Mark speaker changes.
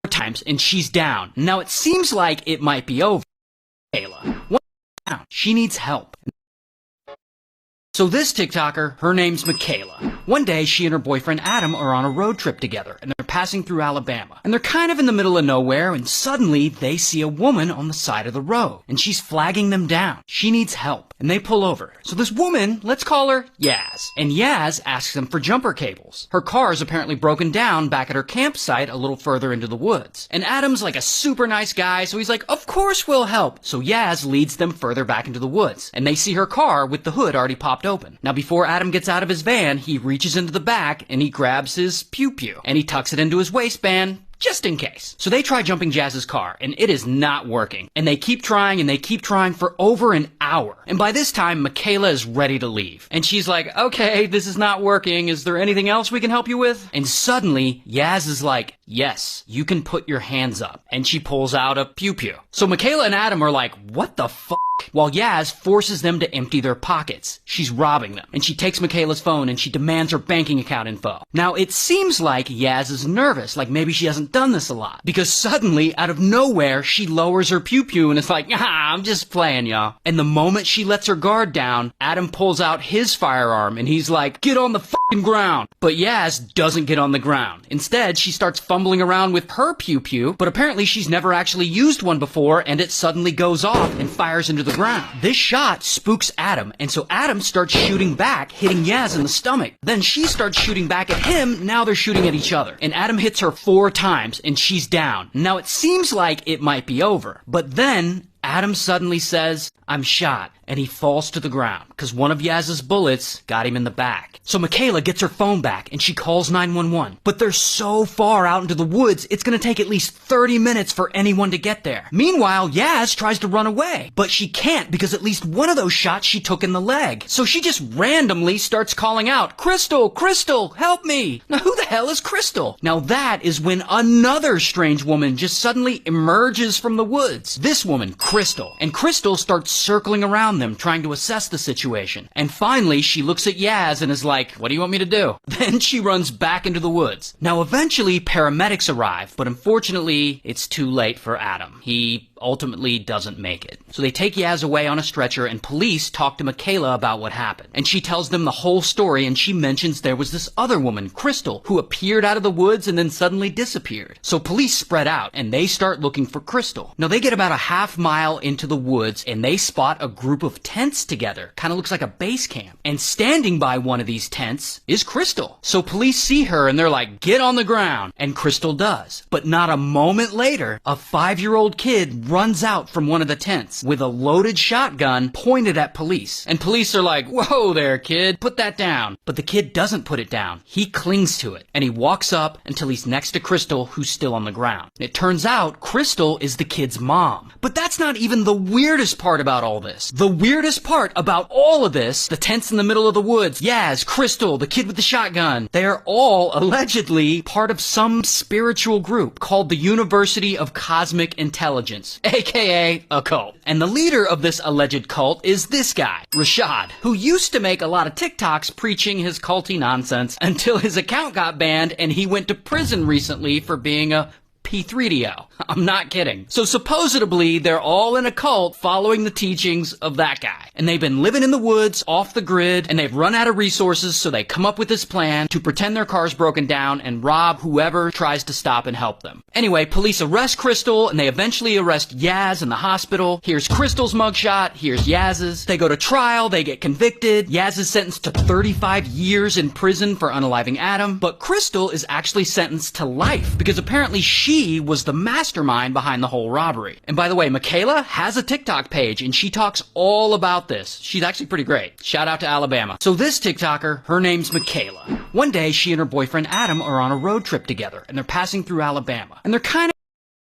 Speaker 1: times and she's down. Now it seems like it might be over. Kayla, down. She needs help. So this TikToker, her name's Michaela. One day, she and her boyfriend Adam are on a road trip together, and they're passing through Alabama. And they're kind of in the middle of nowhere, and suddenly, they see a woman on the side of the road, and she's flagging them down. She needs help, and they pull over. So this woman, let's call her Yaz. And Yaz asks them for jumper cables. Her car is apparently broken down back at her campsite a little further into the woods. And Adam's like a super nice guy, so he's like, of course we'll help. So Yaz leads them further back into the woods, and they see her car with the hood already popped open. Now before Adam gets out of his van, he reaches into the back and he grabs his pew-pew and he tucks it into his waistband just in case. So they try jumping Jazz's car and it is not working. And they keep trying for over an hour. And by this time, Michaela is ready to leave. And she's like, okay, this is not working. Is there anything else we can help you with? And suddenly, Yaz is like, yes, you can put your hands up. And she pulls out a pew-pew. So Michaela and Adam are like, what the fuck? While Yaz forces them to empty their pockets. She's robbing them. And she takes Michaela's phone and she demands her banking account info. Now, it seems like Yaz is nervous, like maybe she hasn't done this a lot. Because suddenly, out of nowhere, she lowers her pew-pew and it's like, I'm just playing, y'all. And the moment she lets her guard down, Adam pulls out his firearm and he's like, get on the fucking ground. But Yaz doesn't get on the ground. Instead, she starts fumbling around with her pew-pew, but apparently she's never actually used one before and it suddenly goes off and fires into the ground. This shot spooks Adam, and so Adam starts shooting back, hitting Yaz in the stomach. Then she starts shooting back at him, now they're shooting at each other. And Adam hits her 4 times, and she's down. Now it seems like it might be over, but then Adam suddenly says, I'm shot, and he falls to the ground, because one of Yaz's bullets got him in the back. So Michaela gets her phone back, and she calls 911. But they're so far out into the woods, it's gonna take at least 30 minutes for anyone to get there. Meanwhile, Yaz tries to run away, but she can't because at least one of those shots she took in the leg. So she just randomly starts calling out, Crystal, Crystal, help me! Now who the hell is Crystal? Now that is when another strange woman just suddenly emerges from the woods. This woman, Crystal. And Crystal starts circling around them, trying to assess the situation. And finally, she looks at Yaz and is like, what do you want me to do? Then she runs back into the woods. Now eventually, paramedics arrive, but unfortunately, it's too late for Adam. He ultimately doesn't make it. So they take Yaz away on a stretcher and police talk to Michaela about what happened. And she tells them the whole story and she mentions there was this other woman, Crystal, who appeared out of the woods and then suddenly disappeared. So police spread out and they start looking for Crystal. Now they get about a half mile into the woods and they spot a group of tents together. Kind of looks like a base camp. And standing by one of these tents is Crystal. So police see her and they're like, get on the ground. And Crystal does. But not a moment later, a 5-year-old kid runs out from one of the tents with a loaded shotgun pointed at police. And police are like, whoa there, kid, put that down. But the kid doesn't put it down. He clings to it. And he walks up until he's next to Crystal, who's still on the ground. It turns out Crystal is the kid's mom. But that's not even the weirdest part about all this. The weirdest part about all of this, the tents in the middle of the woods, Yaz, Crystal, the kid with the shotgun, they are all allegedly part of some spiritual group called the University of Cosmic Intelligence, aka a cult. And the leader of this alleged cult is this guy, Rashad, who used to make a lot of TikToks preaching his culty nonsense until his account got banned and he went to prison recently for being a P3DO. I'm not kidding. So supposedly, they're all in a cult following the teachings of that guy. And they've been living in the woods, off the grid, and they've run out of resources, so they come up with this plan to pretend their car's broken down and rob whoever tries to stop and help them. Anyway, police arrest Crystal, and they eventually arrest Yaz in the hospital. Here's Crystal's mugshot, here's Yaz's. They go to trial, they get convicted. Yaz is sentenced to 35 years in prison for unaliving Adam, but Crystal is actually sentenced to life, because apparently she was the mastermind behind the whole robbery. And by the way, Michaela has a TikTok page and she talks all about this. She's actually pretty great. Shout out to Alabama. So this TikToker, her name's Michaela. One day, she and her boyfriend Adam are on a road trip together and they're passing through Alabama. And they're kind of